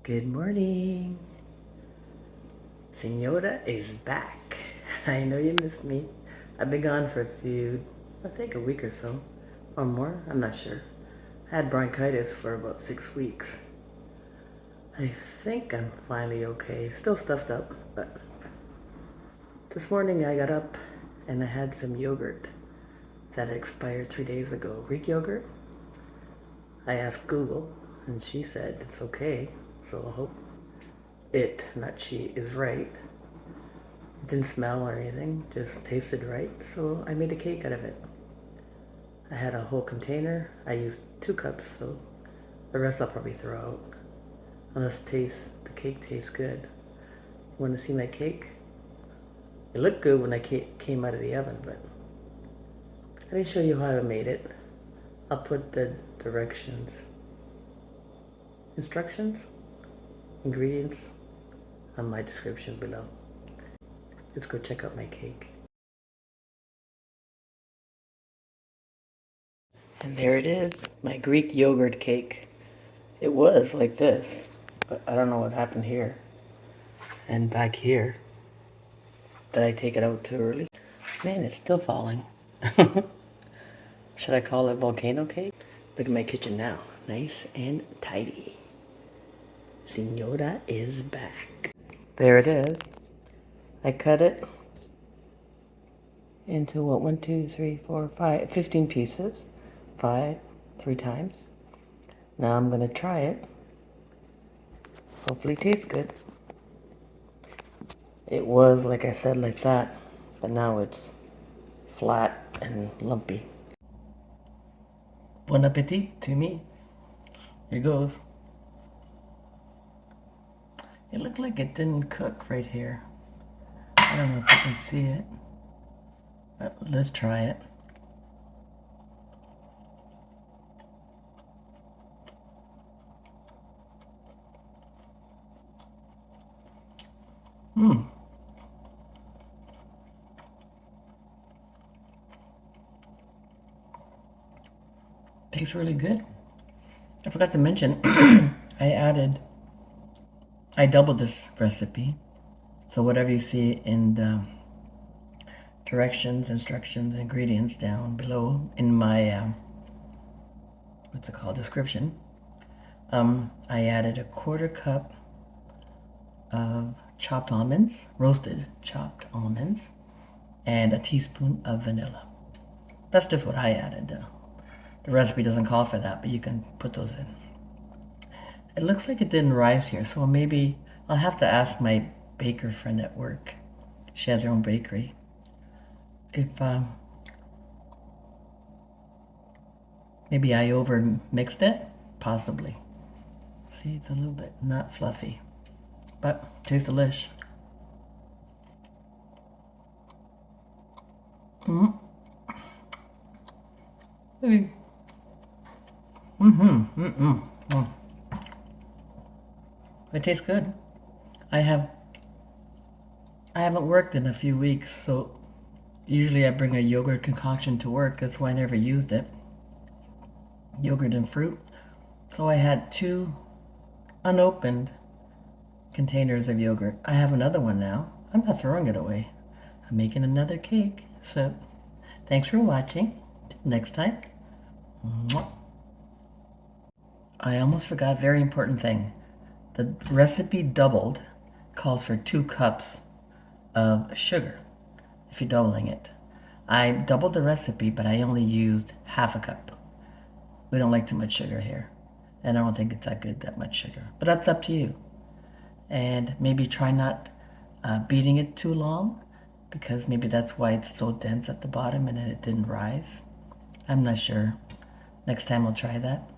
Good morning. Senora is back. I know you missed me. I've been gone for I think a week or so, or more, I'm not sure. I had bronchitis for about 6 weeks. I think I'm finally okay. Still stuffed up, but this morning I got up and I had some yogurt that expired 3 days ago. Greek yogurt. I asked Google and she said it's okay, so I hope not she, is right. It didn't smell or anything, just tasted right, so I made a cake out of it. I had a whole container. I used 2 cups, so the rest I'll probably throw out. Unless the cake tastes good. You want to see my cake? It looked good when I came out of the oven, but I didn't show you how I made it. I'll put the instructions, ingredients on my description below. Let's go check out my cake. And there it is, my Greek yogurt cake. It was like this, but I don't know what happened here. And back here. Did I take it out too early? Man, it's still falling. Should I call it volcano cake? Look at my kitchen now. Nice and tidy. Senora is back. There it is. I cut it into 1, 2, 3, 4, 5, 15 pieces. 3 times. Now I'm gonna try it. Hopefully it tastes good. It was, like I said, like that, but now it's flat and lumpy. Bon appetit to me. Here goes. It looked like it didn't cook right here. I don't know if you can see it, but let's try it. Tastes really good. I forgot to mention, I doubled this recipe. So whatever you see in the directions, instructions, ingredients down below in my, description, I added a 1/4 cup of chopped almonds, roasted chopped almonds, and a teaspoon of vanilla. That's just what I added. The recipe doesn't call for that, but you can put those in. It looks like it didn't rise here, so maybe I'll have to ask my baker friend at work. She has her own bakery. If maybe I over mixed it, possibly. See, it's a little bit not fluffy, but tastes delish. It tastes good. I haven't worked in a few weeks, so usually I bring a yogurt concoction to work. That's why I never used it. Yogurt and fruit. So I had 2 unopened containers of yogurt. I have another one now. I'm not throwing it away. I'm making another cake. So thanks for watching. Till next time. Mwah. I almost forgot a very important thing. The recipe doubled calls for 2 cups of sugar if you're doubling it. I doubled the recipe, but I only used 1/2 cup. We don't like too much sugar here, and I don't think it's that much sugar. But that's up to you. And maybe try not beating it too long, because maybe that's why it's so dense at the bottom and it didn't rise. I'm not sure. Next time I'll try that.